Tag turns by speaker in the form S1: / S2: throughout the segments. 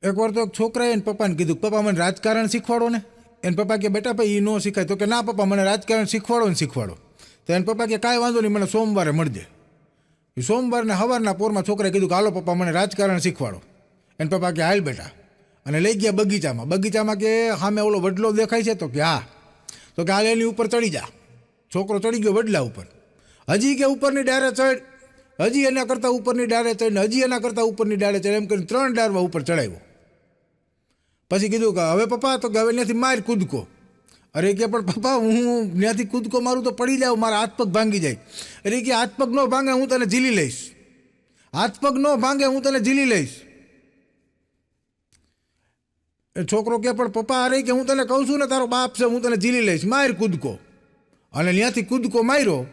S1: એકવાર તો એક છોકરાએ એને પપ્પાને કીધું, પપ્પા મને રાજકારણ શીખવાડો ને. એને પપ્પા કે બેટા ભાઈ એ ન શીખાય. તો કે ના પપ્પા મને રાજકારણ શીખવાડો ને શીખવાડો. તો એને પપ્પા કે કાંઈ વાંધો નહીં, મને સોમવારે મળજે. એ સોમવારના સવારના પોરમાં છોકરાએ કીધું કે હાલો પપ્પા મને રાજકારણ શીખવાડો. એને પપ્પા કે હાલ બેટા. અને લઈ ગયા બગીચામાં. બગીચામાં કે સામે ઓલો વડલો દેખાય છે? તો કે હા. તો કે હાલ એની ઉપર ચડી જા. છોકરો ચડી ગયો વડલા ઉપર. હજી કે ઉપરની ડારે ચડ, હજી એના કરતાં ઉપરની ડારે ચડીને હજી એના કરતાં ઉપરની ડારે ચડ, એમ કરીને 3 ડારવા ઉપર ચડાવ્યો. પછી કીધું કે હવે પપ્પા, તો કે હવે ત્યાંથી માર કૂદકો. અરે કે પણ પપ્પા હું ત્યાંથી કૂદકો મારું તો પડી જાઉં, મારા હાથ પગ ભાંગી જાય. અરે કે હાથ પગ ન ભાંગે હું તને ઝીલી લઈશ. હાથ પગ ન ભાંગે હું તને ઝીલી લઈશ. એ છોકરો કે પણ પપ્પા અરે કે હું તને કહું છું ને તારો બાપ છે, હું તને ઝીલી લઈશ, માર કૂદકો. અને ત્યાંથી કૂદકો માર્યો.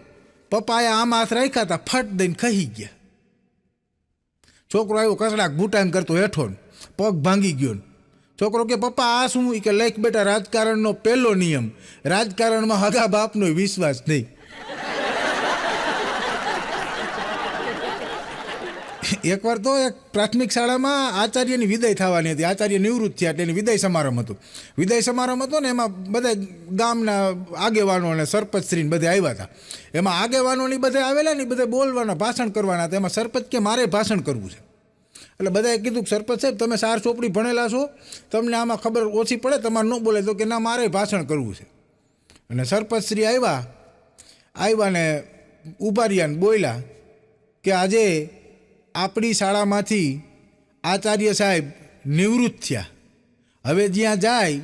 S1: પપ્પાએ આમ હાથ રાખ્યા હતા, ફટ દઈને ખહી ગયા. છોકરો આવ્યો કસડાક બૂટાને કરતો હેઠો, પગ ભાંગી ગયો. છોકરો કે પપ્પા આ શું? કે લેખ બેટા રાજકારણનો પહેલો નિયમ, રાજકારણમાં હગા બાપનો વિશ્વાસ નહીં. એકવાર તો એક પ્રાથમિક શાળામાં આચાર્યની વિદાય થવાની હતી. આચાર્ય નિવૃત્ત થયા એટલે એની વિદાય સમારંભ હતો. વિદાય સમારંભ હતો ને એમાં બધા ગામના આગેવાનો અને સરપંચશ્રી બધા આવ્યા હતા. એમાં આગેવાનોની બધા આવેલા ને બધા બોલવાના, ભાષણ કરવાના હતા. એમાં સરપંચ કે મારે ભાષણ કરવું છે. એટલે બધાએ કીધું કે સરપંચ સાહેબ તમે 4 ચોપડી ભણેલા છો, તમને આમાં ખબર ઓછી પડે, તમારે ન બોલે. તો કે ના મારે ભાષણ કરવું છે. અને સરપંચશ્રી આવ્યા ને ઊભા રહ્યા ને બોલ્યા કે આજે આપણી શાળામાંથી આચાર્ય સાહેબ નિવૃત્ત થયા. હવે જ્યાં જાય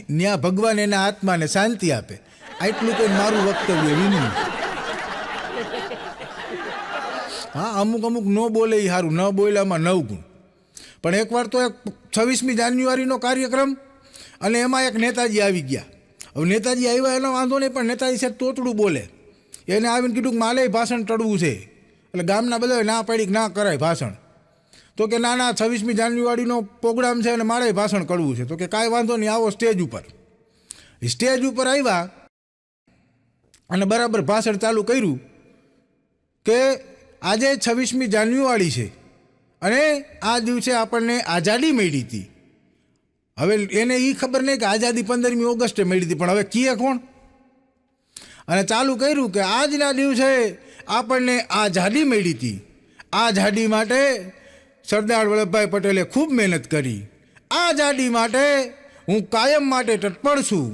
S1: ત્યાં ભગવાન એના આત્માને શાંતિ આપે. આટલું કોઈ મારું વક્તવ્ય વિનવું. હા, અમુક ન બોલે એ સારું, ન બોલ્યામાં 9 ગુણ. પણ એકવાર તો એક 26મી જાન્યુઆરીનો કાર્યક્રમ અને એમાં એક નેતાજી આવી ગયા. હવે નેતાજી આવ્યા એનો વાંધો નહીં, પણ નેતાજી સાહેબ તોતડું બોલે. એને આવીને કીધું કે મારે ભાષણ ટળવું છે. એટલે ગામના બધા ના પાડી કે ના કરાય ભાષણ. તો કે ના 26મી જાન્યુઆરીનો પ્રોગ્રામ છે અને મારે ભાષણ કરવું છે. તો કે કાંઈ વાંધો નહીં, આવો સ્ટેજ ઉપર. સ્ટેજ ઉપર આવ્યા અને બરાબર ભાષણ ચાલુ કર્યું કે આજે 26મી જાન્યુઆરી છે અને આ દિવસે આપણને આઝાદી મળી હતી. હવે એને એ ખબર નહીં કે આઝાદી 15મી ઓગસ્ટે મળી હતી, પણ હવે કીએ કોણ? અને ચાલુ કર્યું કે આજના દિવસે આપણને આઝાદી મળી હતી. આઝાદી માટે સરદાર વલ્લભભાઈ પટેલે ખૂબ મહેનત કરી. આઝાદી માટે હું કાયમ માટે તત્પર છું.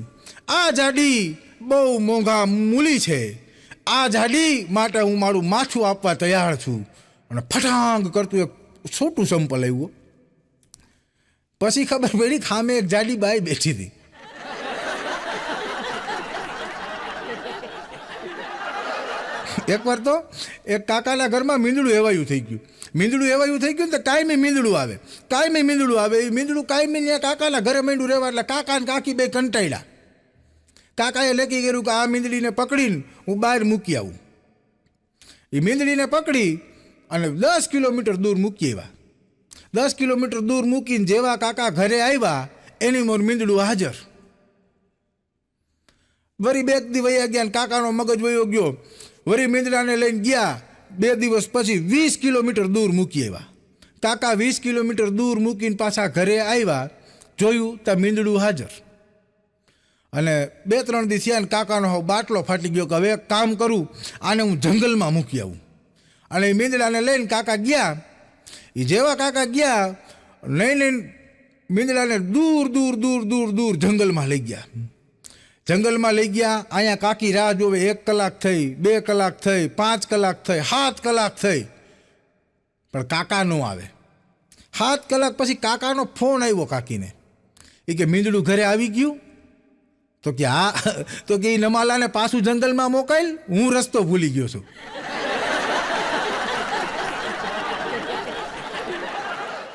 S1: આઝાદી બહુ મોંઘા મૂલી છે. આઝાદી માટે હું મારું માથું આપવા તૈયાર છું. અને ફટાંગ કરતું એક છોટું સંપલ આવ્યું. પછી ખબર પડી ખામે એક જાડી બાઈ બેઠી હતી. એકવાર તો એક કાકાના ઘરમાં મીંદડું એવાયું થઈ ગયું. મીંદડું એવાયું થઈ ગયું ને તો કાયમી મીંદડું આવે. એ મીંદડું કાયમી કાકાના ઘરે મીંડું રહેવા એટલે કાકા અને કાકી બે કંટાળ્યા. કાકાએ નક્કી કર્યું કે આ મીંદડીને પકડીને હું બહાર મૂકી આવું. એ મીંદડીને પકડી અને 10 કિલોમીટર દૂર મૂકી આવ્યા. 10 કિલોમીટર દૂર મૂકીને જેવા કાકા ઘરે આવ્યા એની મોર મીંદડું હાજર. વળી 2 દી વયા ગયા, કાકાનો મગજ વયો ગયો. વળી મીંદડાને લઈને ગયા. 2 દિવસ પછી 20 કિલોમીટર દૂર મૂકી આવ્યા. કાકા 20 કિલોમીટર દૂર મૂકીને પાછા ઘરે આવ્યા. જોયું તો મીંદડું હાજર. અને 2-3 દી થયા ને કાકાનો બાટલો ફાટી ગયો કે હવે એક કામ કરું, આને હું જંગલમાં મૂકી આવું. અને એ મીંદડાને લઈને કાકા ગયા. એ જેવા કાકા ગયા લઈને મીંદડાને દૂર દૂર દૂર દૂર દૂર જંગલમાં લઈ ગયા. જંગલમાં લઈ ગયા. અહીંયા કાકી રાહ જોવે. 1 કલાક થઈ, 2 કલાક થઈ, 5 કલાક થઈ, 7 કલાક થઈ, પણ કાકા ન આવે. 7 કલાક પછી કાકાનો ફોન આવ્યો કાકીને. એ કે મીંદડું ઘરે આવી ગયું? તો કે હા. તો કે એ નમાલાને પાછું જંગલમાં મોકલ, હું રસ્તો ભૂલી ગયો છું.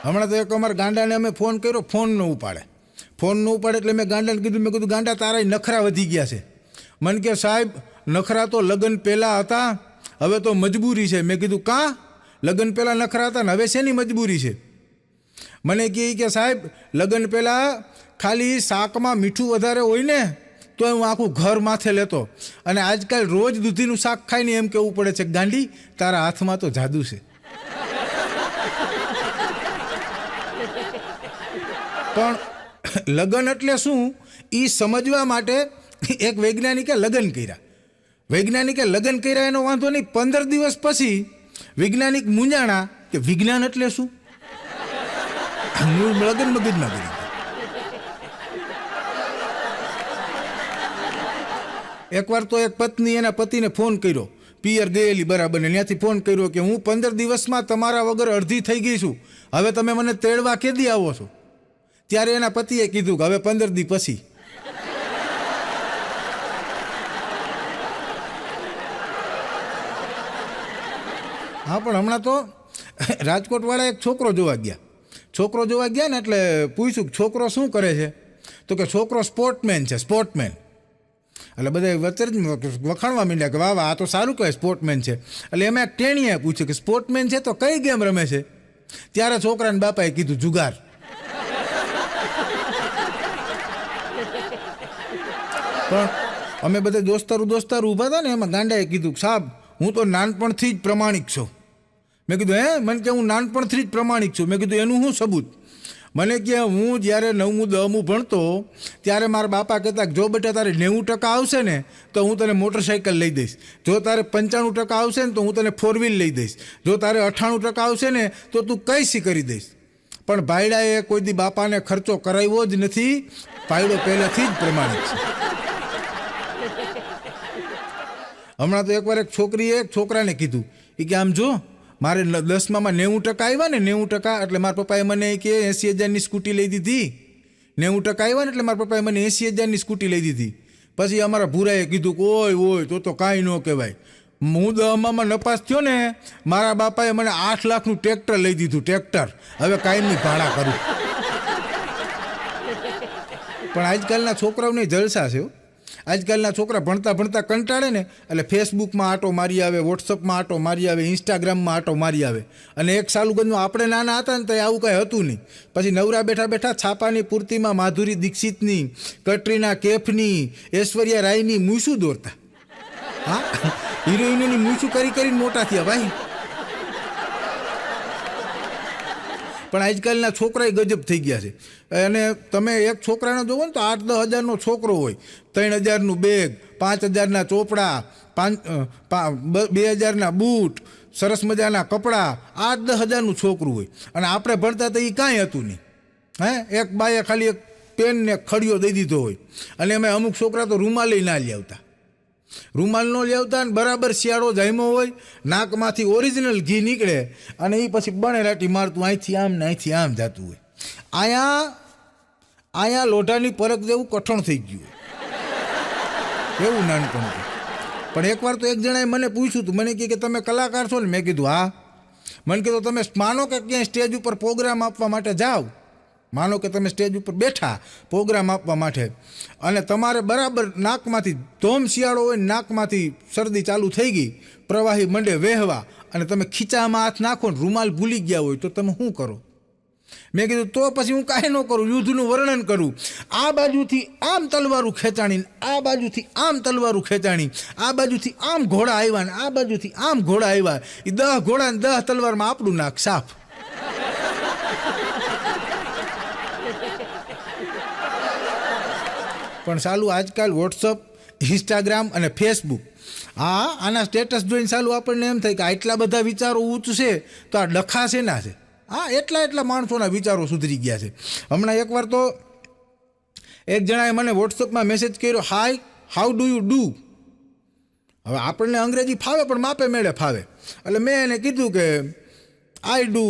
S1: હમણાં તો એક અમારા ગાંડાને અમે ફોન કર્યો, ફોન ન ઉપાડે એટલે મેં ગાંડાને કીધું ગાંડા તારા નખરા વધી ગયા છે. મને કે સાહેબ નખરા તો લગ્ન પહેલાં હતા, હવે તો મજબૂરી છે. મેં કીધું કાં? લગ્ન પહેલાં નખરા હતા ને હવે શેની મજબૂરી છે? મને કહે કે સાહેબ લગ્ન પહેલાં ખાલી શાકમાં મીઠું વધારે હોય ને તો હું આખું ઘર માથે લેતો, અને આજકાલ રોજ દૂધીનું શાક ખાઈને એમ કહેવું પડે છે ગાંડી તારા હાથમાં તો જાદુ છે. પણ લગ્ન એટલે શું એ સમજવા માટે એક વૈજ્ઞાનિકે લગ્ન કર્યા. વૈજ્ઞાનિકે લગ્ન કર્યા એનો વાંધો નહીં, 15 દિવસ પછી વૈજ્ઞાનિક મૂંઝાણા કે વિજ્ઞાન એટલે શું. લગ્ન મગજમાં કરી. એકવાર તો એક પત્ની એના પતિને ફોન કર્યો, પિયર ગયેલી બરાબર, ને ત્યાંથી ફોન કર્યો કે હું 15 દિવસમાં તમારા વગર અડધી થઈ ગઈ છું, હવે તમે મને તેડવા કેદી આવો છો. ત્યારે એના પતિએ કીધું કે હવે 15 દી પછી. હા, પણ હમણાં તો રાજકોટવાળા એક છોકરો જોવા ગયા ને એટલે પૂછ્યું છોકરો શું કરે છે, તો કે છોકરો સ્પોર્ટમેન છે, સ્પોર્ટમેન. એટલે બધા વચ્ચે જ વખાણવા માંડ્યા કે વાહ વાહ આ તો સારું કહેવાય સ્પોર્ટમેન છે. એટલે એમાં એક ટેણીએ પૂછ્યું કે સ્પોર્ટમેન છે તો કઈ ગેમ રમે છે. ત્યારે છોકરાને બાપાએ કીધું જુગાર. પણ અમે બધા દોસ્તારું ઊભા હતા ને એમાં ગાંડાએ કીધું સાહેબ હું તો નાનપણથી જ પ્રમાણિક છું. મેં કીધું હે, મને કે હું નાનપણથી જ પ્રમાણિક છું. મેં કીધું એનું શું સબૂત. મને કે હું જ્યારે 9મું 10મું ભણતો ત્યારે મારા બાપા કહેતા જો બેટા તારે 90% આવશે ને તો હું તને મોટરસાઇકલ લઈ દઈશ, જો તારે 95% આવશે ને તો હું તને 4 વ્હીલ લઈ દઈશ, જો તારે 98% આવશે ને તો તું કઈ સી કરી દઈશ. પણ ભાઈડાએ કોઈ દી બાપાને ખર્ચો કરાવ્યો જ નથી. ભાઈડો પહેલેથી જ પ્રમાણિક છે. હમણાં તો એકવાર એક છોકરીએ એક છોકરાને કીધું એ કે આમ જો મારે 10માં 90% આવ્યા ને 90%, એટલે મારા પપ્પાએ મને કે 80,000ની સ્કૂટી લઈ દીધી. 90% આવ્યા ને એટલે મારા પપ્પાએ મને 80,000ની સ્કૂટી લઈ દીધી. પછી અમારા ભૂરાએ કીધું કે ઓય તો કાંઈ ન કહેવાય. હું 10માં નપાસ થયો ને મારા બાપાએ મને 8 લાખનું ટ્રેક્ટર લઈ દીધું, ટ્રેક્ટર. હવે કાયમની ભાડા કરું. પણ આજકાલના છોકરાઓને જલસા છે. આજકાલના છોકરા ભણતા કંટાળે ને એટલે ફેસબુકમાં આટો મારી આવે, વોટ્સઅપમાં આટો મારી આવે, ઇન્સ્ટાગ્રામમાં આટો મારી આવે. અને એક સાલુગંજનું આપણે નાના હતા ને તો આવું કાંઈ હતું નહીં. પછી નવરા બેઠા છાપાની પૂર્તિમાં માધુરી દીક્ષિતની, કટરીના કૈફની, ઐશ્વર્યા રાયની મૂસું દોરતા. હા, હિરોઈનોની મૂસું કરીને મોટા થયા ભાઈ. પણ આજકાલના છોકરા ગજબ થઈ ગયા છે. અને તમે એક છોકરાને જોવો ને તો 8-10 હજારનો છોકરો હોય, 3,000નું બેગ, 5,000ના ચોપડા, 2,000ના બૂટ, સરસ મજાના કપડાં, 8-10 હજારનું છોકરું હોય. અને આપણે ભણતા તો એ કાંઈ હતું નહીં. એક બાએ ખાલી એક પેન ને ખડીયો દઈ દીધો હોય. અને અમે અમુક છોકરા તો રૂમાલ ના લઈ આવતા. રૂમાલ ન લેવતા ને બરાબર શિયાળો જામ્યો હોય, નાકમાંથી ઓરિજિનલ ઘી નીકળે અને એ પછી બણેલાટી મારતું અહીંથી આમ ને અહીંથી આમ જતું હોય. અહીંયા લોઢાની પરખ જેવું કઠણ થઈ ગયું એવું નાનપણ. પણ એકવાર તો એક જણાએ મને પૂછ્યું હતું, મને કહે કે તમે કલાકાર છો ને. મેં કીધું હા. મને કીધું તમે માનો કે ક્યાંય સ્ટેજ ઉપર પ્રોગ્રામ આપવા માટે જાઓ, માનો કે તમે સ્ટેજ ઉપર બેઠા પ્રોગ્રામ આપવા માટે અને તમારે બરાબર નાકમાંથી ધોમ શિયાળો હોય, નાકમાંથી શરદી ચાલુ થઈ ગઈ, પ્રવાહી મંડે વહેવા અને તમે ખીચામાં હાથ નાખો ને રૂમાલ ભૂલી ગયા હોય તો તમે શું કરો. મેં કીધું તો પછી હું કાંઈ ન કરું, યુદ્ધનું વર્ણન કરું. આ બાજુથી આમ તલવારું ખેંચાણી, આ બાજુથી આમ તલવારું ખેંચાણી, આ બાજુથી આમ ઘોડા આવ્યા ને આ બાજુથી આમ ઘોડા આવ્યા, એ 10 ઘોડા ને 10 તલવારમાં આપણું નાક સાફ. પણ સાલું આજકાલ વોટ્સઅપ, ઇન્સ્ટાગ્રામ અને ફેસબુક, હા આના સ્ટેટસ જોઈને સાલું આપણને એમ થાય કે આટલા બધા વિચારો ઉચ્ચ છે તો આ ડખા છે ના છે. હા, એટલા માણસોના વિચારો સુધરી ગયા છે. હમણાં એકવાર તો એક જણાએ મને વોટ્સઅપમાં મેસેજ કર્યો, hi how do you do. હવે આપણને અંગ્રેજી ફાવે પણ માપે મેળે ફાવે. એટલે મેં એને કીધું કે આઈ ડુ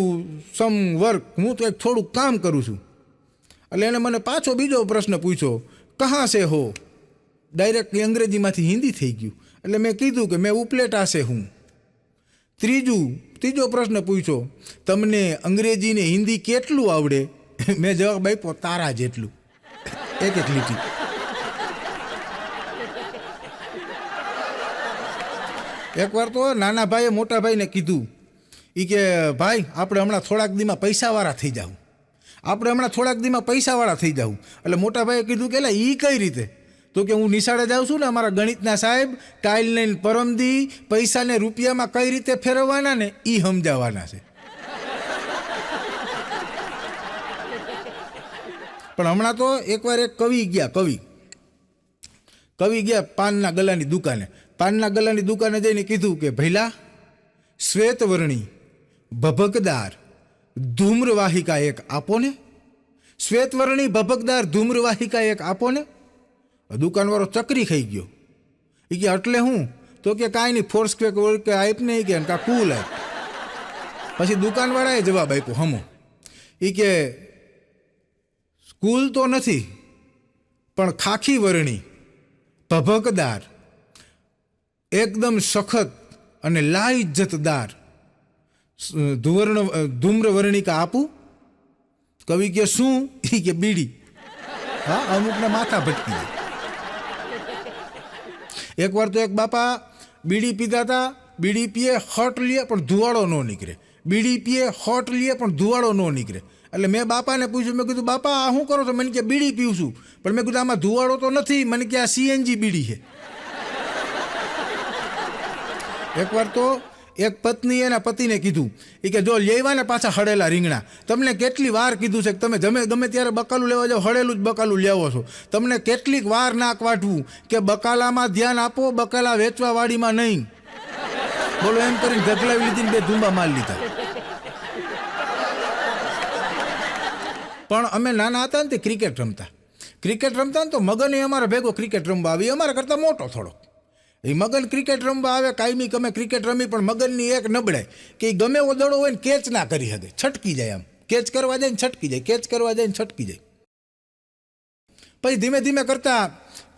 S1: સમ વર્ક, હું તો એક થોડુંક કામ કરું છું. એટલે એને મને પાછો બીજો પ્રશ્ન પૂછ્યો, કહાં સે હો. ડાયરેક્ટલી અંગ્રેજીમાંથી હિન્દી થઈ ગયું. એટલે મેં કીધું કે મેં ઉપલેટા સે હું. ત્રીજો પ્રશ્ન પૂછ્યો, તમને અંગ્રેજી ને હિન્દી કેટલું આવડે. મેં જવાબ આપ્યો તારા જેટલું, એક લીટી. એકવાર તો નાના ભાઈએ મોટા ભાઈને કીધું, એ કે ભાઈ આપણે હમણાં થોડાક દીમાં પૈસાવાળા થઈ જાઉં, એટલે મોટા ભાઈએ કીધું કે એ કઈ રીતે. તો કે હું નિશાળે જાઉં છું ને, અમારા ગણિતના સાહેબ ટાઇલ લઈને પરમદી પૈસાને રૂપિયામાં કઈ રીતે ફેરવવાના ને એ સમજાવવાના છે. પણ હમણાં તો એકવાર એક કવિ ગયા પાનના ગલાની દુકાને જઈને કીધું કે ભઈલા શ્વેતવર્ણી ભભકદાર ધૂમ્રવાહિકા એક આપો ને, શ્વેતવર્ણી ભભકદાર ધૂમ્રવાહિકા એક આપો ને. દુકાનવાળો ચકરી ખાઈ ગયો. એ કે એટલે હું? તો કે કાંઈ નહીં, ફોર્સ કે આપ ને કે કા કુલ આપ. પછી દુકાનવાળાએ જવાબ આપ્યો હમો. એ કે કુલ તો નથી, પણ ખાખી વર્ણી ભભકદાર એકદમ સખત અને લાઇજ્જતદાર ધૂમ્રવર્ણિકા આપું. કવિ કે શું? એ કે બીડી. હા, અમુકને માથા ભટકી જાય. એકવાર તો એક બાપા બીડી પીતા હતા. બીડી પીએ હટ લે પણ ધુવાળો ન નીકળે. બીડી પીએ હટ લે પણ ધુવાળો ન નીકળે. એટલે મેં બાપાને પૂછ્યું, મેં કીધું બાપા આ શું કરો છો? મને કે બીડી પીવું છું. પણ મેં કીધું આમાં ધુવાળો તો નથી. મને કે આ CNG બીડી છે. એકવાર તો એક પત્ની એના પતિને કીધું, એ કે જો લેવા ને પાછા હળેલા રીંગણા, તમને કેટલી વાર કીધું છે કે તમે ગમે ત્યારે બકાલું લેવા જાઓ હળેલું જ બકાલું લેવો છો. તમને કેટલીક વાર નાક વાટવું કે બકાલામાં ધ્યાન આપો, બકાલા વેચવા વાડીમાં નહીં. બોલો એમ કરીને ઢગલાવી લીધી ને 2 ધુંબા માર લીધા. પણ અમે નાના હતા ને તે ક્રિકેટ રમતા ને તો મગન અમારા ભેગો ક્રિકેટ રમવા આવી, અમારા કરતાં મોટો થોડો. એ મગન ક્રિકેટ રમવા આવે, કાયમી અમે ક્રિકેટ રમી. પણ મગનની એક નબળાઈ કે એ ગમે એવો દડો હોય ને કેચ ના કરી શકે, છટકી જાય. આમ કેચ કરવા જાય ને છટકી જાય, કેચ કરવા જાય ને છટકી જાય. પછી ધીમે ધીમે કરતા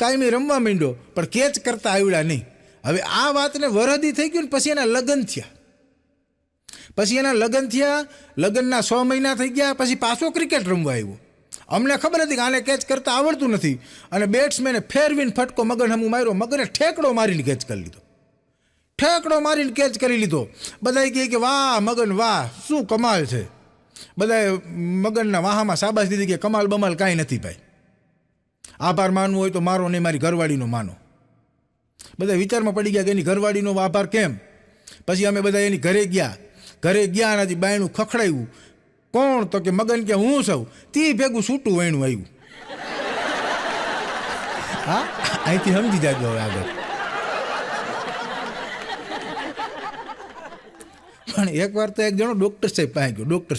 S1: કાયમી રમવા માંડ્યો, પણ કેચ કરતા આવડ્યા નહીં. હવે આ વાતને વરહદી થઈ ગયું ને પછી એના લગ્ન થયા. લગ્નના 6 મહિના થઈ ગયા પછી પાછો ક્રિકેટ રમવા આવ્યો. અમને ખબર હતી કે આને કેચ કરતા આવડતું નથી. અને બેટ્સમેને ફેરવીને ફટકો મગન હમું માર્યો. મગને ઠેકડો મારીને કેચ કરી લીધો. બધાએ કહે કે વાહ મગન વાહ, શું કમાલ છે. બધાએ મગનના વાહામાં શાબાશ દીધી કે કમાલ બમાલ કાંઈ નથી ભાઈ. આભાર માનવો હોય તો મારો નહીં, મારી ઘરવાળીનો માનો. બધા વિચારમાં પડી ગયા કે એની ઘરવાળીનો આભાર કેમ. પછી અમે બધા એની ઘરે ગયા અને બાયણું ખખડાવ્યું. કોણ? તો કે મગન કે હું સૌ. તી ભેગું છૂટું વણું આવ્યું. હા, અહીંથી સમજી જાજો હવે આગળ. પણ એકવાર તો એક જણો ડૉક્ટર સાહેબ પાસે ગયો. ડૉક્ટર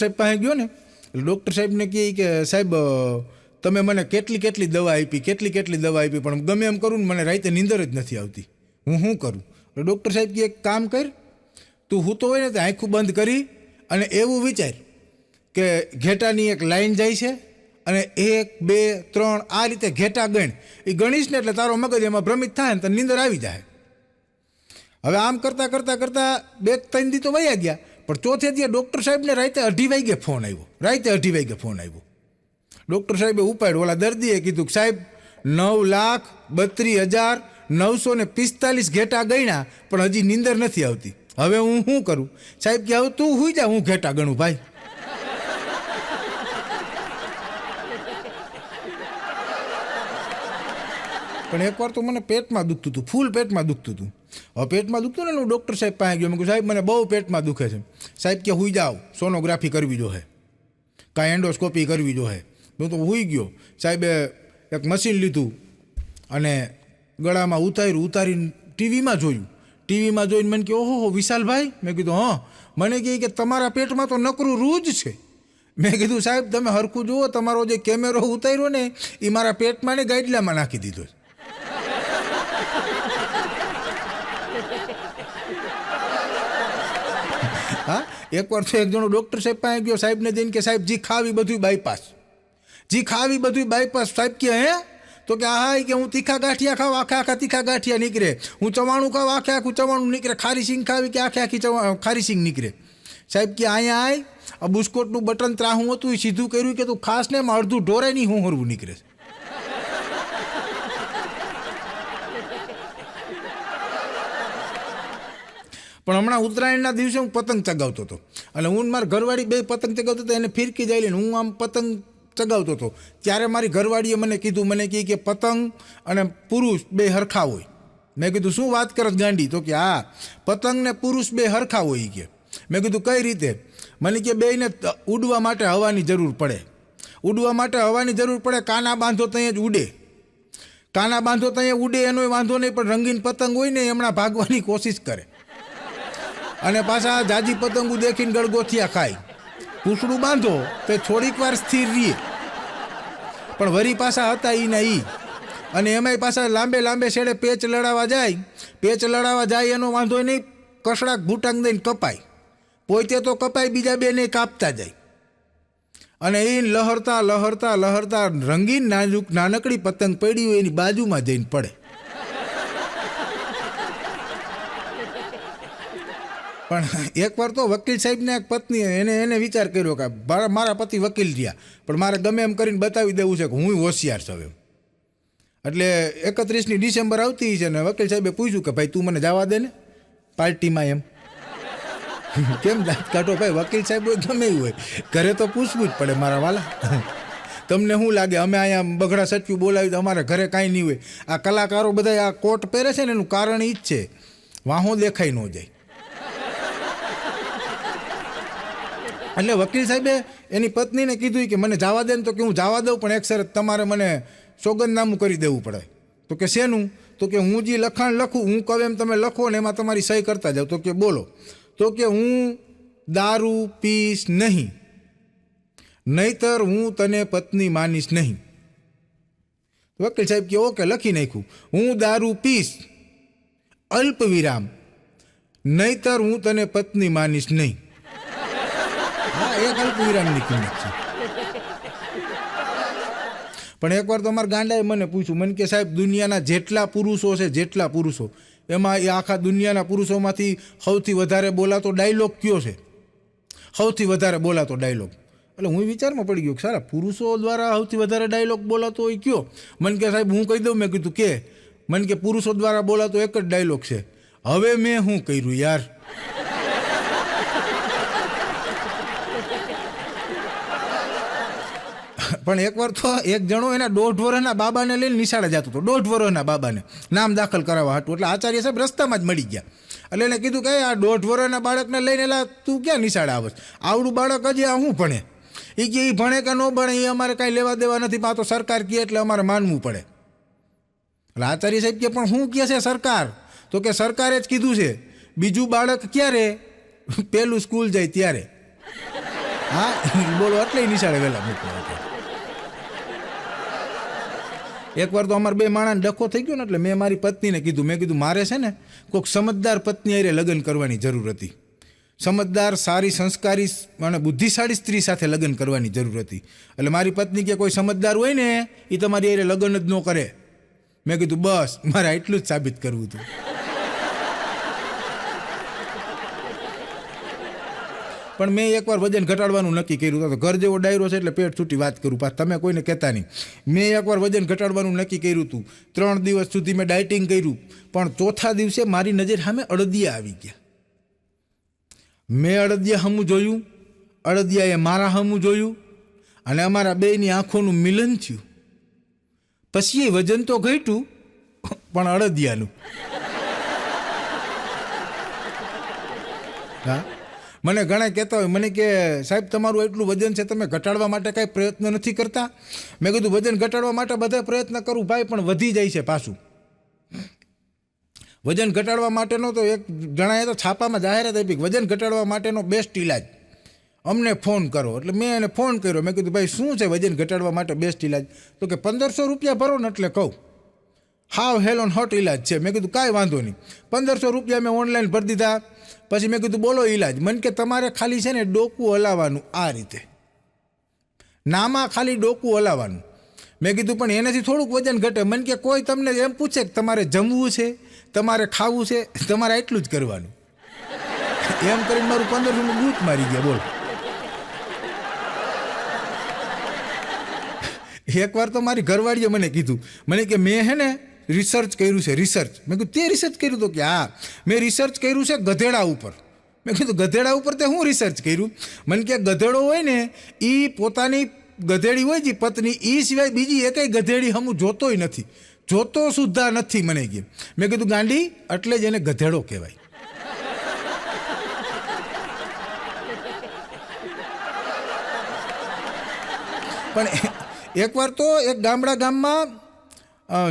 S1: સાહેબ પાસે ગયો ને એટલે ડૉક્ટર સાહેબને કહે કે સાહેબ તમે મને કેટલી દવા આપી, પણ ગમે એમ કરું ને મને રાતે નીંદર જ નથી આવતી. હું શું કરું? એટલે ડૉક્ટર સાહેબ કે એક કામ કર, તું સૂતો હોય ને તો આંખું બંધ કરી અને એવું વિચાર કે ઘેટાની એક લાઈન જાય છે અને 1 2 3 આ રીતે ઘેટા ગણ. એ ગણીશ ને એટલે તારો મગજ એમાં ભ્રમિત થાય ને તને નીંદર આવી જાય. હવે આમ કરતાં 2-3 દી તો વયા ગયા. પણ ચોથે દી ડૉક્ટર સાહેબને રાતે 2:30 વાગે ફોન આવ્યો. ડૉક્ટર સાહેબે ઉપાડ્યો. ઓલા દર્દીએ કીધું કે સાહેબ 9,32,945 ઘેટા ગણ્યા પણ હજી નીંદર નથી આવતી. હવે હું શું કરું? સાહેબ કે હવે તું સુઈ જા, હું ઘેટા ગણું ભાઈ. પણ એકવાર તો મને પેટમાં દુખતું હતું, ફૂલ પેટમાં દુખતું હતું. હવે પેટમાં દુખતું ને હું ડૉક્ટર સાહેબ પાસે ગયો. મેં કહ્યું સાહેબ મને બહુ પેટમાં દુખે છે. સાહેબ કે સુઈ જાઓ, સોનોગ્રાફી કરવી જોઈએ, કાંઈ એન્ડોસ્કોપી કરવી જોઈએ. હું તો સુઈ ગયો. સાહેબે એક મશીન લીધું અને ગળામાં ઉતારીને ટીવીમાં જોઈને મને કહે ઓહો વિશાલભાઈ. મેં કીધું હા. મને કહે કે તમારા પેટમાં તો નકરું રૂ જ છે. મેં કીધું સાહેબ તમે હરખું જુઓ, તમારો જે કેમેરો ઉતાર્યો ને એ મારા પેટમાં ને ગાઈડલામાં નાખી દીધો. હા, એકવાર તો એક જણો ડૉક્ટર સાહેબ પાસે ગયો. સાહેબને જઈને કે સાહેબ જી ખાવી બધું બાયપાસ. સાહેબ કે હે? તો કે હા કે હું તીખા ગાંઠિયા ખાવ, આખા તીખા ગાંઠિયા નીકળે. હું ચવાણું ખાવ, આખું ચવાણું નીકળે. ખારી સિંગ ખાવી કે આખી ખારી સિંગ નીકળે. સાહેબ કે અહીંયા આય આ બુસ્કોટનું બટન ત્રાહું હતું એ સીધું કર્યું કે તું ખાસ ને એમાં અડધું ઢોરે નહીં હું હરવું નીકળે. પણ હમણાં ઉત્તરાયણના દિવસે હું પતંગ ચગાવતો હતો અને હું મારા ઘરવાળી 2 પતંગ ચગાવતો હતો. એને ફિરકી જાય લઈને હું આમ પતંગ ચગાવતો હતો. ત્યારે મારી ઘરવાળીએ મને કીધું, મને કહે કે પતંગ અને પુરુષ 2 હરખા હોય. મેં કીધું શું વાત કરસ ગાંડી? તો કે હા, પતંગ ને પુરુષ 2 હરખા હોય કે. મેં કીધું કઈ રીતે? મને કે બેયને ઉડવા માટે હવાની જરૂર પડે. ઉડવા માટે હવાની જરૂર પડે, કાના બાંધો ત્યાં જ ઉડે, કાના બાંધો ત્યાં ઉડે એનોય વાંધો નહીં, પણ રંગીન પતંગ હોય ને હમણાં ભાગવાની કોશિશ કરે અને પાછા જાજી પતંગો દેખીને ગળગોથિયા ખાય. પૂછડું બાંધો તો થોડીક વાર સ્થિર રહીએ, પણ વરી પાછા હતા ઈ ના ઈ. અને એમાંય પાછા લાંબે લાંબે છેડે પેચ લડાવવા જાય એનો વાંધો નહીં, કસડાક ભૂટાંગ દઈને કપાય, પોતે તો કપાય, બીજા બેને કાપતા જાય. અને એ લહરતા લહરતા લહરતા રંગીન નાનકડી પતંગ પડી હોય એની બાજુમાં જઈને પડે. પણ એકવાર તો વકીલ સાહેબને એક પત્ની એને વિચાર કર્યો કે મારા પતિ વકીલ રહ્યા, પણ મારે ગમે એમ કરીને બતાવી દેવું છે કે હું હોશિયાર છું એમ. એટલે 31મી ડિસેમ્બર આવતી છે ને વકીલ સાહેબે પૂછ્યું કે ભાઈ તું મને જવા દે ને પાર્ટીમાં એમ. કેમ દાંત કાઢો ભાઈ, વકીલ સાહેબ હોય ગમે એવું હોય, ઘરે તો પૂછવું જ પડે મારા વાલા. તમને શું લાગે અમે અહીંયા બગડા સટક્યું બોલાવી તો અમારે ઘરે કાંઈ નહીં હોય? આ કલાકારો બધા આ કોટ પહેરે છે ને એનું કારણ એ જ છે, વાહો દેખાઈ ન જાય. એટલે વકીલ સાહેબે એની પત્નીને કીધું કે મને જવા દે ને, તો કે હું જવા દઉં, પણ એક શરત, તમારે મને સોગંદનામું કરી દેવું પડે. તો કે શેનું? તો કે હું જે લખાણ લખું, હું કહું એમ તમે લખો ને એમાં તમારી સહી કરતા જાઓ. તો કે બોલો. તો કે હું દારૂ પીશ નહીં, નહીતર હું તને પત્ની માનીશ નહીં. વકીલ સાહેબ કે ઓકે, લખી નાખ્યું. હું દારૂ પીશ અલ્પ વિરામ, નહીતર હું તને પત્ની માનીશ નહીં. હા, એક અલ્પ વિરામની કિંમત છે. પણ એકવાર તો અમારા ગાંડાએ મને પૂછ્યું, મને કે સાહેબ દુનિયાના જેટલા પુરુષો છે એમાં એ આખા દુનિયાના પુરુષોમાંથી સૌથી વધારે બોલાતો ડાયલોગ કયો છે? સૌથી વધારે બોલાતો ડાયલોગ. એટલે હું વિચારમાં પડી ગયો કે સારા પુરુષો દ્વારા સૌથી વધારે ડાયલોગ બોલાતો હોય કયો? મને કે સાહેબ હું કહી દઉં. મેં કીધું કે મને કે પુરુષો દ્વારા બોલાતો એક જ ડાયલોગ છે, હવે મેં શું કર્યું યાર. પણ એકવાર તો એક જણો એના 1.5 વર્ષના બાબાને લઈને નિશાળે જતો હતો, 1.5 વર્ષના બાબાને નામ દાખલ કરાવવા હતું. એટલે આચાર્ય સાહેબ રસ્તામાં જ મળી ગયા. એટલે એને કીધું કે આ 1.5 વર્ષના બાળકને લઈને એલા તું ક્યાં નિશાળે આવસ? આવડું બાળક હજી આ શું ભણે? એ કે એ ભણે કે ન ભણે એ અમારે કાંઈ લેવા દેવા નથી, આ તો સરકાર કહે એટલે અમારે માનવું પડે. એટલે આચાર્ય સાહેબ કે પણ શું કહે છે સરકાર? તો કે સરકારે જ કીધું છે બીજું બાળક ક્યારે? પહેલું સ્કૂલ જાય ત્યારે. હા બોલો, એટલે નિશાળે વહેલા મૂકવા. એકવાર તો અમારે 2 માણસને ડખો થઈ ગયો ને, એટલે મેં મારી પત્નીને કીધું, મેં કીધું મારે છે ને કોઈક સમજદાર પત્ની હારે લગ્ન કરવાની જરૂર હતી. સમજદાર, સારી, સંસ્કારી અને બુદ્ધિશાળી સ્ત્રી સાથે લગ્ન કરવાની જરૂર હતી. એટલે મારી પત્ની કે કોઈ સમજદાર હોય ને એ તમારી હારે લગ્ન જ ન કરે. મેં કીધું બસ મારે એટલું જ સાબિત કરવું હતું. પણ મેં એકવાર વજન ઘટાડવાનું નક્કી કર્યું હતું. ઘર જેવો ડાયરો છે એટલે પેટ છૂટી વાત કરું, પાછું તમે કોઈને કહેતા નહીં. મેં એકવાર વજન ઘટાડવાનું નક્કી કર્યું હતું. 3 દિવસ સુધી મેં ડાયટિંગ કર્યું, પણ ચોથા દિવસે મારી નજર સામે અડદિયા આવી ગયા. મેં અડદિયા હમું જોયું, અડદિયાએ મારા હમું જોયું, અને અમારા બેયની આંખોનું મિલન થયું. પછી એ વજન તો ઘટ્યું, પણ અડદિયાનું. હા, મને ઘણા કહેતા હોય, મને કે સાહેબ તમારું એટલું વજન છે, તમે ઘટાડવા માટે કાંઈ પ્રયત્ન નથી કરતા? મેં કીધું વજન ઘટાડવા માટે બધા પ્રયત્ન કરું ભાઈ, પણ વધી જાય છે પાછું. વજન ઘટાડવા માટેનો તો એક જણાએ તો છાપામાં જાહેરાત આપી, વજન ઘટાડવા માટેનો બેસ્ટ ઇલાજ અમને ફોન કરો. એટલે મેં એને ફોન કર્યો. મેં કીધું ભાઈ શું છે વજન ઘટાડવા માટે બેસ્ટ ઇલાજ? તો કે 1500 રૂપિયા ભરો ને એટલે કહું. હાવ હેલોન હોટ ઇલાજ છે. મેં કીધું કાંઈ વાંધો નહીં. 1500 રૂપિયા મેં ઓનલાઈન ભરી દીધા. પછી મેં કીધું બોલો ઇલાજ. મને કે તમારે ખાલી છે ને ડોકું હલાવવાનું, આ રીતે નામાં ખાલી ડોકું હલાવવાનું. મેં કીધું પણ એનાથી થોડુંક વજન ઘટે. મને કે કોઈ તમને એમ પૂછે કે તમારે જમવું છે, તમારે ખાવું છે, તમારે એટલું જ કરવાનું. એમ કરીને મારું 1500નું બૂચ મારી ગયા. બોલ. એકવાર તો મારી ઘરવાળીએ મને કીધું, મને કે મેં હે ને રિસર્ચ કર્યું છે, રિસર્ચ. મેં કીધું તે રિસર્ચ કર્યું? તો કે હા, મેં રિસર્ચ કર્યું છે ગધેડા ઉપર. મેં કીધું ગધેડા ઉપર તે હું રિસર્ચ કર્યું? મને કે ગધેડો હોય ને એ પોતાની ગધેડી હોય જે પત્ની, એ સિવાય બીજી એકેય ગધેડી હમું જોતોય નથી, જોતો સુદ્ધા નથી. મને કે મેં કીધું ગાંડી, એટલે જ એને ગધેડો કહેવાય. પણ એકવાર તો એક ગામમાં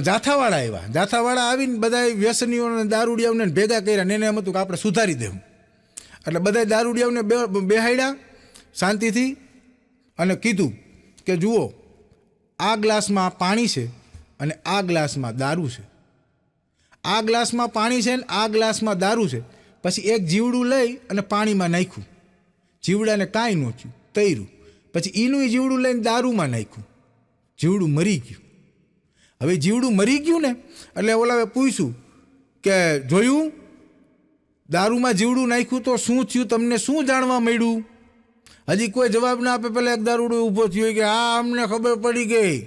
S1: જાથાવાળા આવ્યા. જાથાવાળા આવીને બધા વ્યસનીઓને દારૂડિયાઓને ભેગા કર્યા ને એને એમ હતું કે આપણે સુધારી દેવું. એટલે બધા દારૂડિયાઓને બેહાડ્યા શાંતિથી અને કીધું કે જુઓ, આ ગ્લાસમાં પાણી છે અને આ ગ્લાસમાં દારૂ છે. આ ગ્લાસમાં પાણી છે ને આ ગ્લાસમાં દારૂ છે. પછી એક જીવડું લઈ અને પાણીમાં નાખ્યું. જીવડાને કાંઈ ન થયું, તૈરું. પછી એનું જીવડું લઈને દારૂમાં નાખ્યું. જીવડું મરી ગયું. હવે જીવડું મરી ગયું ને એટલે ઓલાવે પૂછ્યું કે જોયું, દારૂમાં જીવડું નાખ્યું તો શું થયું, તમને શું જાણવા મળ્યું? હજી કોઈ જવાબ ના આપે પહેલાં એક દારૂડો ઊભો થયો કે હા, અમને ખબર પડી ગઈ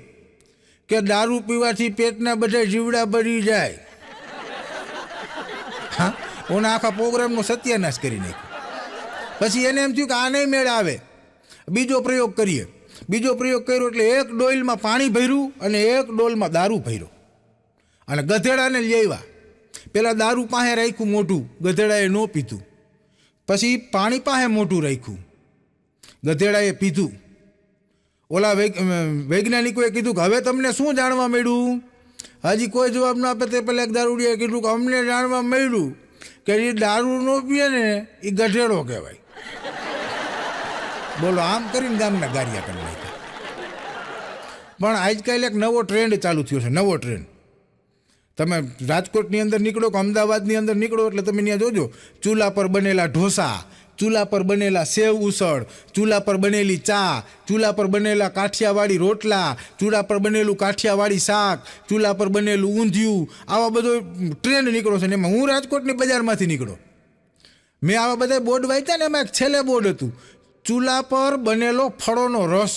S1: કે દારૂ પીવાથી પેટના બધા જીવડા બળી જાય. હા, ઓના આખા પ્રોગ્રામનો સત્યાનાશ કરી નાખ્યો. પછી એને એમ થયું કે આ નહીં મેળ આવે, બીજો પ્રયોગ કરીએ. બીજો પ્રયોગ કર્યો એટલે એક ડોલમાં પાણી ભર્યું અને એક ડોલમાં દારૂ ભર્યો અને ગધેડાને લઈ આવ્યા. પેલા દારૂ પાસે રાખ્યું મોઢું, ગધેડાએ ન પીધું. પછી પાણી પાસે મોઢું રાખ્યું, ગધેડાએ પીધું. ઓલા વૈજ્ઞાનિકોએ કીધું કે હવે તમને શું જાણવા મળ્યું? હજી કોઈ જવાબ ના આપે તે પહેલાં એક દારૂડિયાએ કીધું કે અમને જાણવા મળ્યું કે જે દારૂ ન પીએ ને એ ગધેડો કહેવાય. બોલો, આમ કરીને ગામના ગારિયા કરી નાખ્યા. પણ આજકાલ એક નવો ટ્રેન્ડ ચાલુ થયો છે, નવો ટ્રેન્ડ. તમે રાજકોટની અંદર નીકળો કે અમદાવાદની અંદર નીકળો એટલે તમે ત્યાં જોજો, ચૂલા પર બનેલા ઢોસા, ચૂલા પર બનેલા સેવ ઉસળ, ચૂલા પર બનેલી ચા, ચૂલા પર બનેલા કાઠિયાવાડી રોટલા, ચૂલા પર બનેલું કાઠિયાવાડી શાક, ચૂલા પર બનેલું ઊંધિયું, આવા બધો ટ્રેન્ડ નીકળો છે. ને એમાં હું રાજકોટની બજારમાંથી નીકળો, મેં આવા બધા બોર્ડ વાંચ્યા ને એમાં એક છેલ્લે બોર્ડ હતું, ચૂલા પર બનેલો ફળોનો રસ.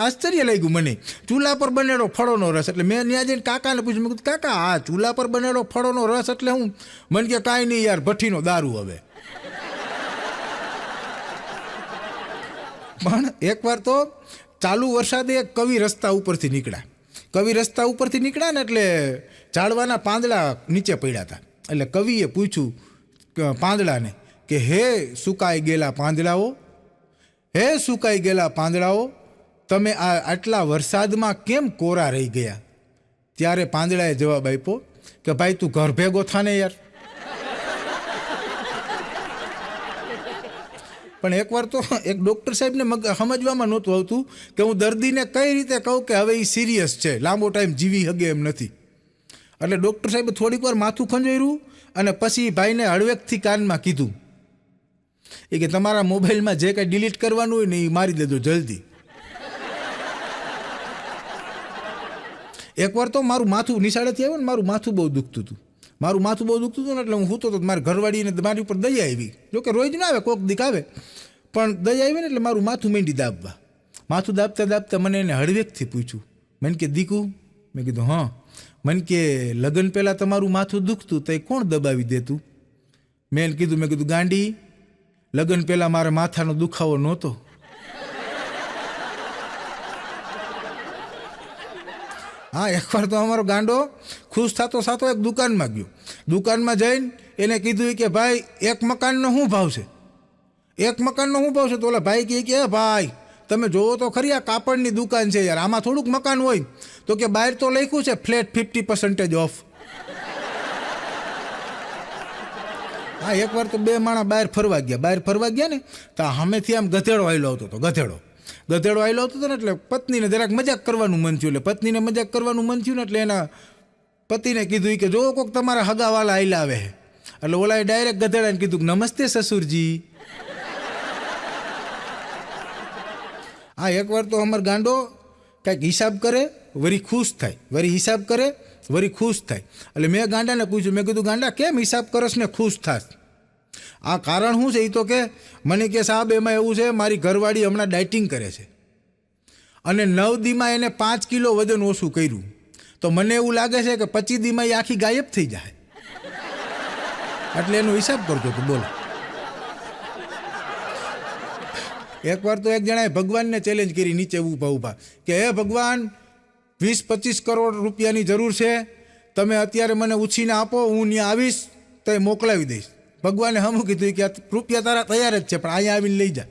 S1: આશ્ચર્ય લાગ્યું મને, ચૂલા પર બનેલો ફળોનો રસ. એટલે મેં ત્યાં જઈને કાકાને પૂછ્યું, મેં કીધું કાકા આ ચૂલા પર બનેલો ફળોનો રસ એટલે હું? મને કે કાંઈ નહીં યાર, ભઠ્ઠીનો દારૂ. હવે પણ એકવાર તો ચાલુ વરસાદે એક કવિ રસ્તા ઉપરથી નીકળ્યા. કવિ રસ્તા ઉપરથી નીકળ્યા ને એટલે ઝાડવાના પાંદડા નીચે પડ્યા હતા. એટલે કવિએ પૂછ્યું પાંદડાને કે હે સુકાઈ ગયેલા પાંદડાઓ, હે સુકાઈ ગયેલા પાંદડાઓ, તમે આ આટલા વરસાદમાં કેમ કોરા રહી ગયા? ત્યારે પાંદડાએ જવાબ આપ્યો કે ભાઈ તું ઘર ભેગો થાને યાર. પણ એકવાર તો એક ડૉક્ટર સાહેબને સમજવામાં નહોતું આવતું કે હું દર્દીને કઈ રીતે કહું કે હવે એ સિરિયસ છે, લાંબો ટાઈમ જીવી શકે એમ નથી. એટલે ડૉક્ટર સાહેબે થોડીક વાર માથું ખંજોર્યું અને પછી ભાઈને હળવેકથી કાનમાં કીધું એ કે તમારા મોબાઈલમાં જે કંઈ ડિલીટ કરવાનું હોય ને એ મારી દેજો જલ્દી. એકવાર તો મારું માથું નિશાળેથી આવ્યું ને મારું માથું બહુ દુખતું હતું. ને એટલે હું સૂતો હતો, મારી ઘરવાળીને મારી ઉપર દયા આવી. જોકે રોજ ના આવે, કોક દીક આવે, પણ દયા આવી ને એટલે મારું માથું માંડી દાબવા. માથું દાબતા દાબતા મને એને હળવેકથી પૂછ્યું, મને કે દીકુ, મેં કીધું હા. મને કે લગ્ન પહેલાં તમારું માથું દુખતું તો એ કોણ દબાવી દેતું? મેં કીધું ગાંડી, લગ્ન પહેલાં મારા માથાનો દુખાવો નહોતો. હા, એકવાર તો અમારો ગાંડો ખુશ થતો એક દુકાનમાં ગયો. દુકાનમાં જઈને એને કીધું કે ભાઈ એક મકાનનો શું ભાવ છે? એક મકાનનો શું ભાવ છે? તો ઓલા ભાઈ કહે કે ભાઈ તમે જોવો તો ખરી, આ કાપડની દુકાન છે યાર, આમાં થોડુંક મકાન હોય. તો કે બહાર તો લખ્યું છે ફ્લેટ 50% ઓફ. હા, એકવાર તો બે માણસ બહાર ફરવા ગયા ને તો સામેથી આમ ગધેડો આવેલો હતો. ગધેડો આવેલો હતો ને એટલે પત્નીને જરાક મજાક કરવાનું મન થયું. એટલે પત્નીને મજાક કરવાનું મન થયું ને એટલે એના પતિને કીધું કે જો કોક તમારા હગાવાલા આયલા આવે. એટલે ઓલાએ ડાયરેક્ટ ગધેડાને કીધું નમસ્તે સસુરજી. હા, એકવાર તો અમાર ગાંડો કાંઈક હિસાબ કરે વરી ખુશ થાય, વરી હિસાબ કરે વરી ખુશ થાય. એટલે મેં ગાંડાને પૂછ્યું, મેં કીધું ગાંડા કેમ હિસાબ કરસ ને ખુશ થાસ? આ કારણ શું છે? એ તો કે મને કે સાહેબ એમાં એવું છે, મારી ઘરવાળી હમણાં ડાયટિંગ કરે છે અને 9 દીમાં એને 5 કિલો વજન ઓછું કર્યું. તો મને એવું લાગે છે કે 25 દીમાં એ આખી ગાયબ થઈ જાય. એટલે એનો હિસાબ કરતો હતો. બોલો, એકવાર તો એક જણાએ ભગવાનને ચેલેન્જ કરી નીચે ઊભા કે હે ભગવાન, 20-25 કરોડ રૂપિયાની જરૂર છે, તમે અત્યારે મને ઉછીને આપો, હું ત્યાં આવીશ તો એ મોકલાવી દઈશ. ભગવાને હમું કીધું કે રૂપિયા તારા તૈયાર જ છે, પણ અહીંયા આવીને લઈ જા.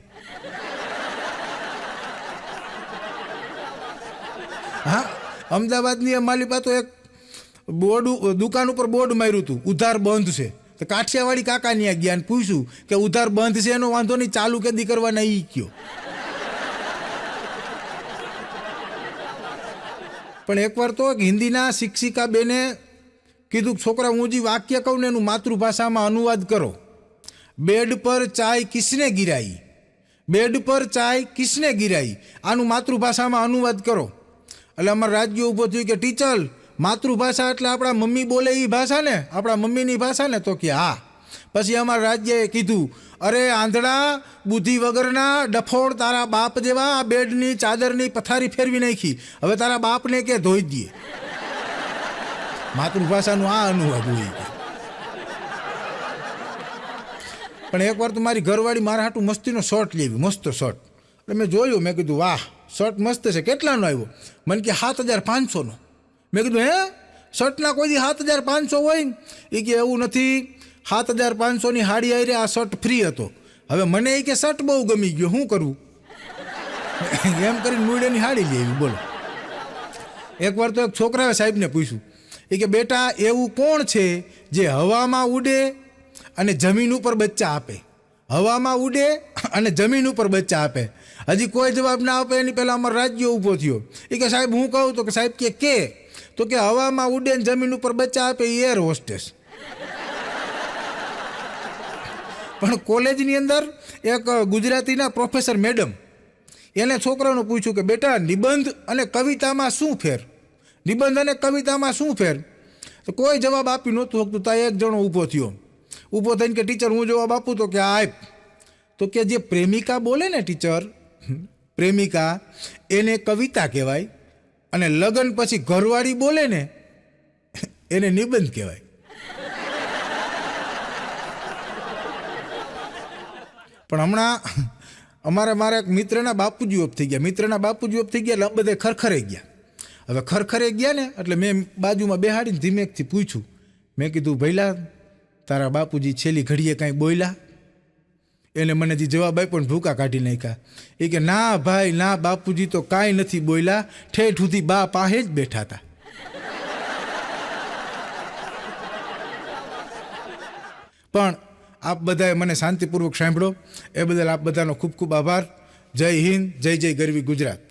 S1: હા, અમદાવાદની માલિપા તો એક બોર્ડ દુકાન ઉપર બોર્ડ માર્યું હતું, ઉધાર બંધ છે. તો કાઠિયાવાડી કાકા ત્યાં ગયા ને પૂછ્યું કે ઉધાર બંધ છે એનો વાંધો નહીં, ચાલુ કેદી કરવાના ઈ કયો. પણ એકવાર તો હિન્દીના શિક્ષિકા બેને કીધું, છોકરા હું જે વાક્ય કહું ને એનું માતૃભાષામાં અનુવાદ કરો. બેડ પર ચાય કિસને ગિરાઈ, બેડ પર ચાય કિસને ગિરાઈ, આનું માતૃભાષામાં અનુવાદ કરો. એટલે અમારા રાજ્ય ઊભો થયું કે ટીચર, માતૃભાષા એટલે આપણા મમ્મી બોલે એ ભાષા ને, આપણા મમ્મીની ભાષા ને? તો કે હા. પછી અમારા રાજ્યએ કીધું, અરે આંધળા, બુદ્ધિ વગરના ડફોડ, તારા બાપ જેવા આ બેડની ચાદરની પથારી ફેરવી નાખી, હવે તારા બાપને કે ધોઈ દઈએ. માતૃભાષાનું આ અનુવાદ હોય. પણ એકવાર તો મારી ઘરવાળી મારા હાટું મસ્તીનો શર્ટ લેવી, મસ્ત શર્ટ. એટલે મેં જોયું, મેં કીધું વાહ શર્ટ મસ્ત છે, કેટલાનો આવ્યો? મને કે 7,500નો. મેં કીધું હે, શર્ટના કોઈ દી 7,500 હોય? એ કે એવું નથી, 7,500ની હાડી આવી આ શર્ટ ફ્રી હતો. હવે મને એ કે શર્ટ બહુ ગમી ગયો, શું કરવું? એમ કરીને મૂળેની હાડી લેવી. બોલો. એકવાર તો એક છોકરાએ સાહેબને પૂછ્યું, એ કે બેટા એવું કોણ છે જે હવામાં ઉડે અને જમીન ઉપર બચ્ચા આપે? હવામાં ઉડે અને જમીન ઉપર બચ્ચા આપે. હજી કોઈ જવાબ ના આપે એની પહેલાં અમારો રાજ્ય ઊભો થયો. એ કે સાહેબ હું કહું? તો કે સાહેબ કે તો કે હવામાં ઉડે ને જમીન ઉપર બચ્ચા આપે એ એર હોસ્ટેસ. પણ કોલેજની અંદર એક ગુજરાતીના પ્રોફેસર મેડમ, એને છોકરાનું પૂછ્યું કે બેટા નિબંધ અને કવિતામાં શું ફેર? નિબંધ અને કવિતામાં શું ફેર? તો કોઈ જવાબ આપી નહોતું શકતું. ત્યાં એક જણો ઊભો થયો, ઊભો થઈને કે ટીચર હું જવાબ આપું? તો કે આપ. તો કે જે પ્રેમિકા બોલે ને ટીચર, પ્રેમિકા, એને કવિતા કહેવાય, અને લગ્ન પછી ઘરવાળી બોલે ને એને નિબંધ કહેવાય. પણ હમણાં મારા એક મિત્રના બાપુજી ઓફ થઈ ગયા, એટલે બધે ખરખરે ગયા. હવે ખરખરે ગયા ને એટલે મેં બાજુમાં બેહાડીને ધીમેકથી પૂછ્યું, મેં કીધું ભઈલા તારા બાપુજી છેલ્લી ઘડીએ કાંઈ બોલ્યા? એને મને જે જવાબ આપ્યો ને ભૂકા કાઢી નાખ્યા. એ કે ના ભાઈ ના, બાપુજી તો કાંઈ નથી બોલ્યા, ઠેઠ સુધી બા પાસે જ બેઠા હતા. પણ આપ બધાએ મને શાંતિપૂર્વક સાંભળો એ બદલ આપ બધાનો ખૂબ ખૂબ આભાર. જય હિન્દ, જય જય ગરવી ગુજરાત.